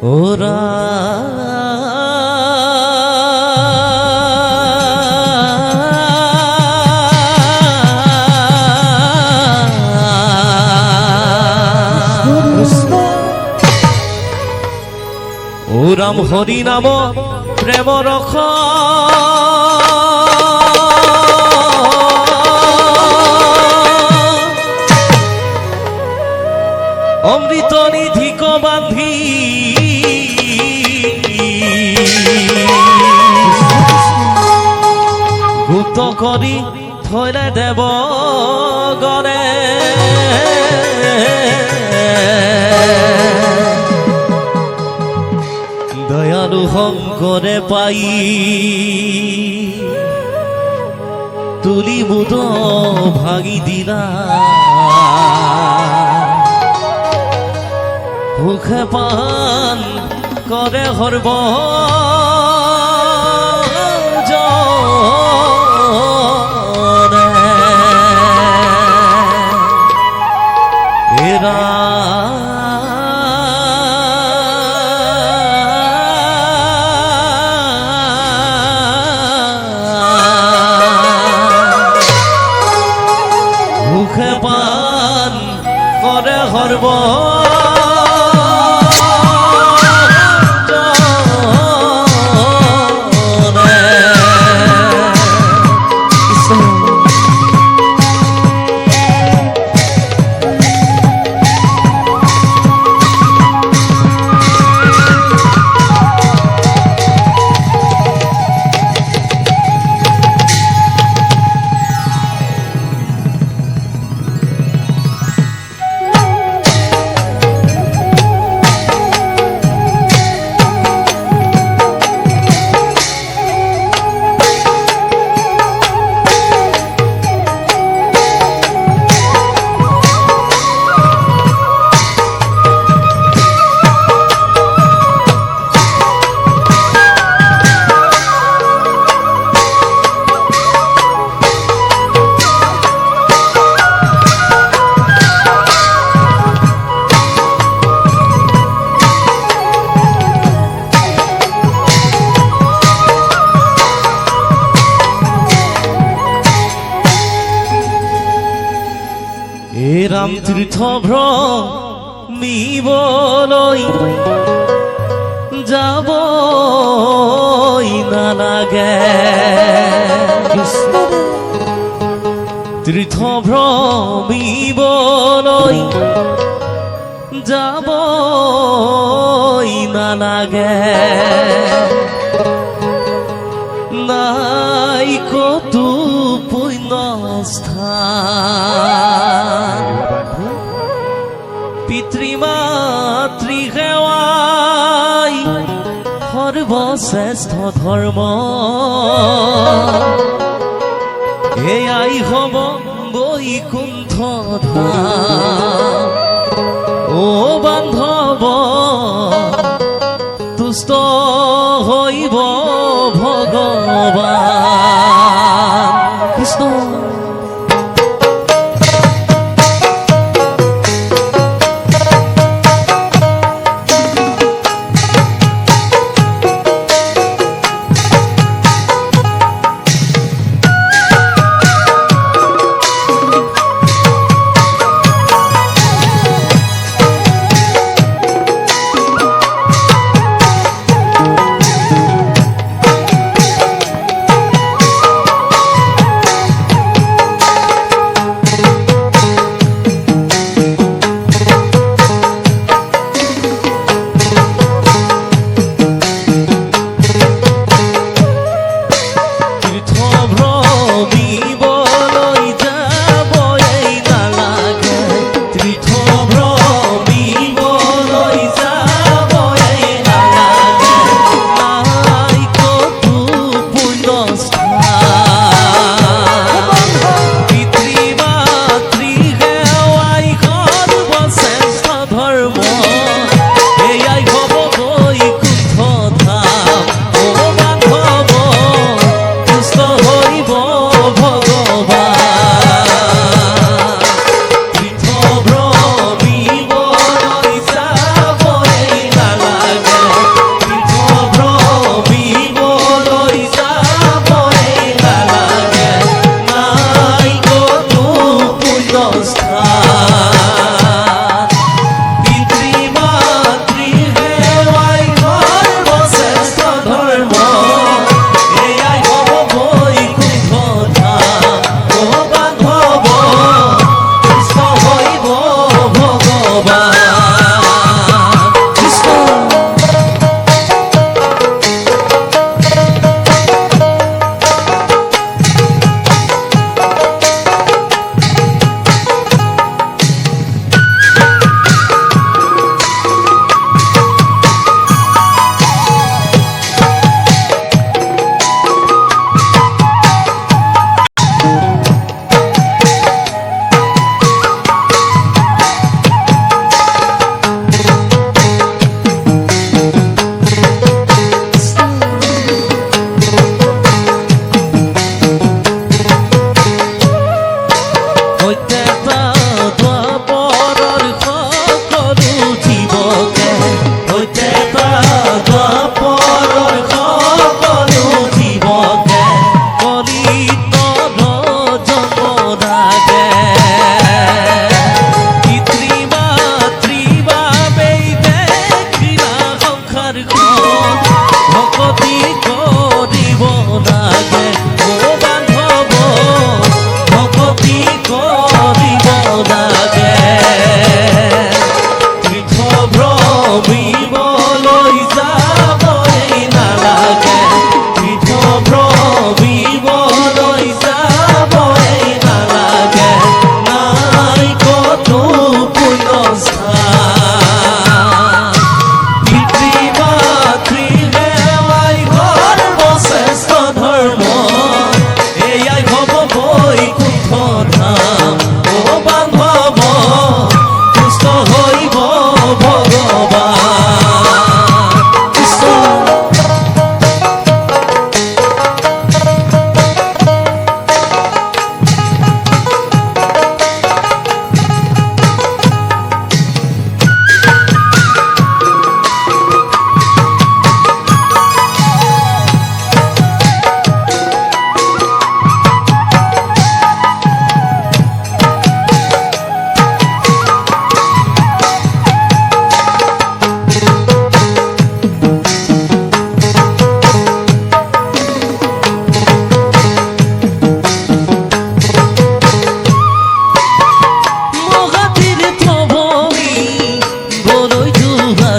ওরা ও রাম হরি নাম প্রেম রখ অমৃত নিধিক বান্ধি গুপ্ত করি থৈলে দেব গণে দয়ালু শংকরে পাই তুলি মুদ ভাঙি দিলা মুখে পান করে সর্ব এরা মুখে পান করে সর্ব রাম তীর্থ ভ্রমিবলৈ যাব নালাগে তীর্থ ভ্রমিবলৈ যাব নালাগে নাই কতো পুণ্যস্থান পিতৃমাতৃ সেৱাই সৰ্বশ্ৰেষ্ঠ ধৰ্ম এয়াই হ'ব বৈকুণ্ঠ ধাম ও বান্ধৱ তুষ্ট হৈব ভগৱান কৃষ্ণ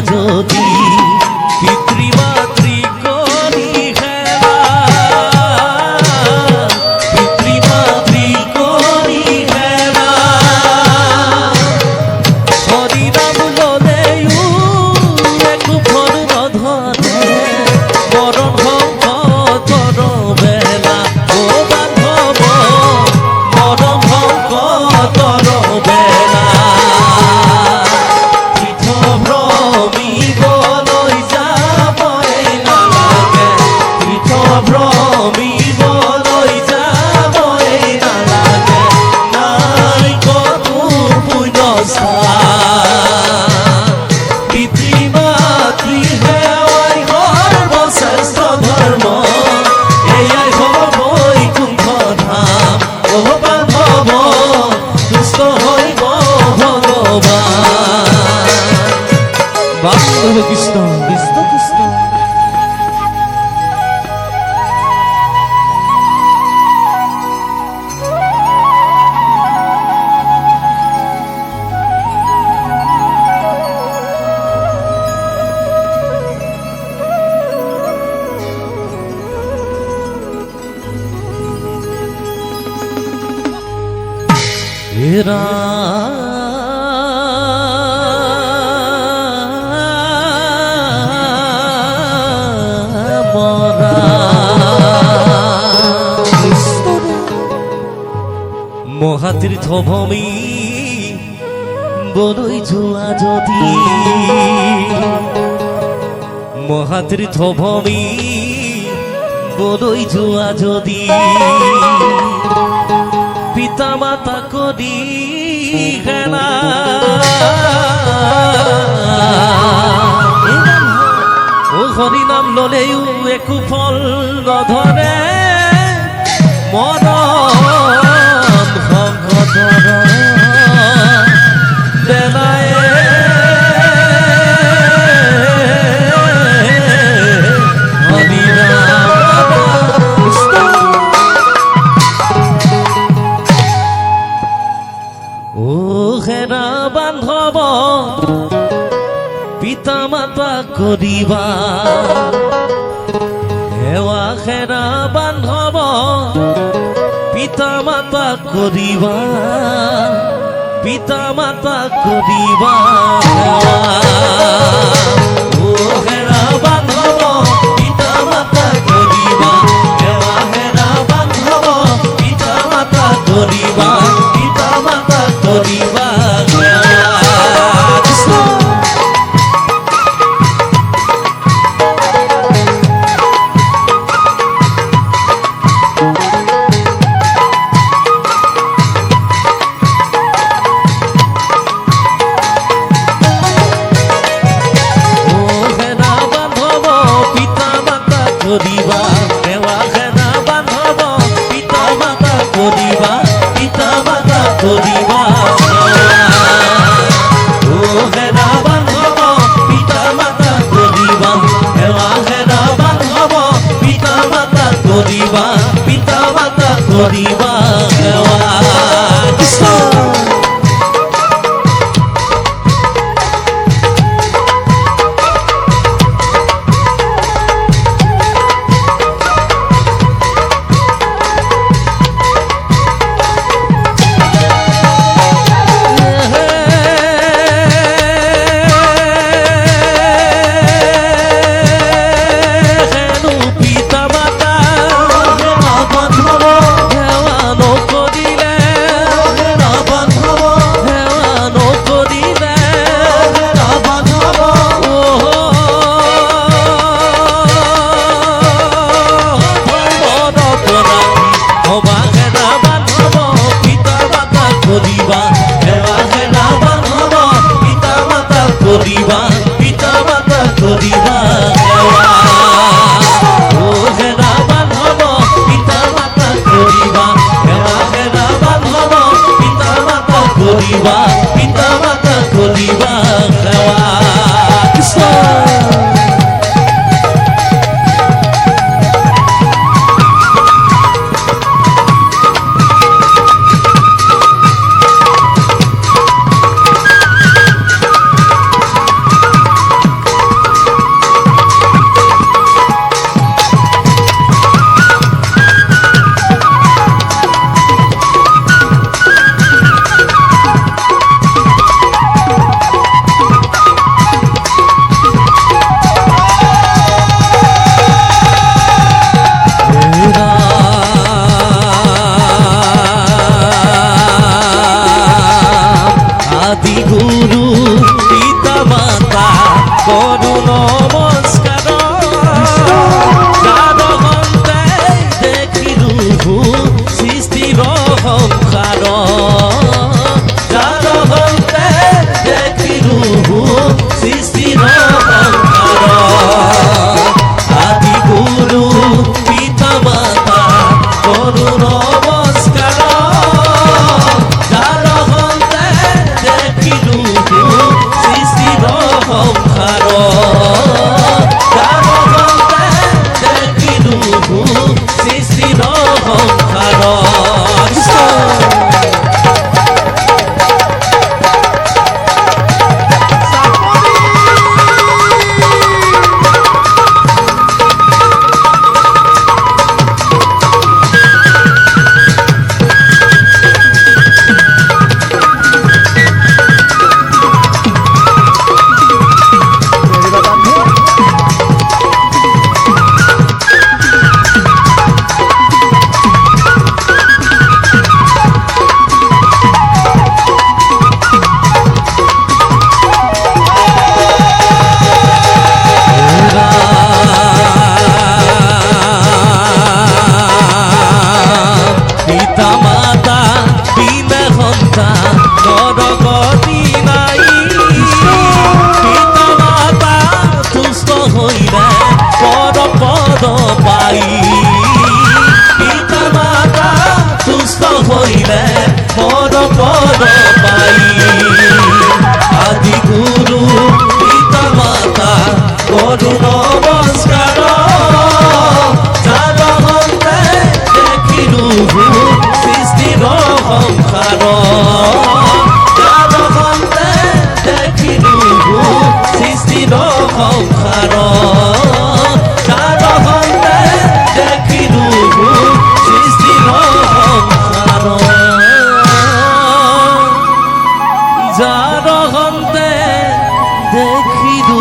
যদি পিতৃমাতৃ করি খেলা পিতৃমাতৃ করি খেলা হরিনাম ললেও একু ফল ধরে মরণ ভঙ্কর বেলা ও বান্ধব মরণ ভঙ্কর বেলা ভ্রমিবলৈ যাবই নালাগে ভ্ৰমিবলৈ যাবই নালাগে নাই কোনো পুণ্যস্থান পিতৃ মাতৃ সেৱাই সৰ্বশ্ৰেষ্ঠ ধৰ্ম এয়াই হ'ব বৈকুণ্ঠ ধাম অ বান্ধৱ দুষ্ট হৈব ভগৱান বান্ধৱ কৃষ্ণ কৃষ্ণ কৃষ্ণ এৰা মহাতীৰ্থভূমি বৰৈ যোৱা যদি মহাতীৰ্থভূমি বৰৈ যোৱা যদি পিতা মাতা কৰি খেলা ও হৰিনাম ললেও একো ফল নধৰে মৰম সংঘতৰ বেলায়ে বান্ধৱ পিতা মাতা কৰিবা সেৱা খেৰা বান্ধৱ পিতা মাতা কৰিবা পিতা মাতা কৰিবা সেৱা বান্ধৱ পিতা মাতা কৰিবা সেৱা খেৰা বান্ধৱ পিতা মাতা কৰিবা পিতা মাতা কৰিবা কৰিবা সেৱা খেৰা বান্ধৱ পিতা মাতা কৰিবা পিতা মাতা কৰিবা ও খেৰা বান্ধৱ পিতা মাতা কৰিবা সেৱা খেৰা বান্ধৱ পিতা মাতা কৰিবা পিতা মাতা কৰিবা সেৱা কৃষ্ণ কৰিবা সেৱা খেৰা বান্ধৱ পিতা মাতা কৰিবা পিতা মাতা কৰিবা সেৱা ও খেৰা বান্ধৱ পিতা মাতা কৰিবা সেৱা খেৰা বান্ধৱ পিতা মাতা কৰিবা পিতা মাতা কৰিবা সেৱা কৃষ্ণ কৰো নমস্কাৰ যাৰ হন্তে দেখিলো সৃষ্টিৰ সংসাৰ যাৰ হন্তে দেখিলো সৃষ্টিৰ সংসাৰ আদি গুৰু পিতা মাতা কৰো নমস্কাৰ যাৰ হন্তে দেখিলো সৃষ্টিৰ সংসাৰ যাৰ হন্তে দেখিলো সৃষ্টিৰ সংসাৰ আদি গুৰু পিতা মাতা কৰো নমস্কাৰ যাৰ হন্তে দেখিলো সৃষ্টিৰ সংসাৰ যাৰ হন্তে দেখিলো সৃষ্টিৰ সংসাৰ যাৰ হন্তে দেখিলো সৃষ্টিৰ সংসাৰ যাৰ হন্তে দেখিলো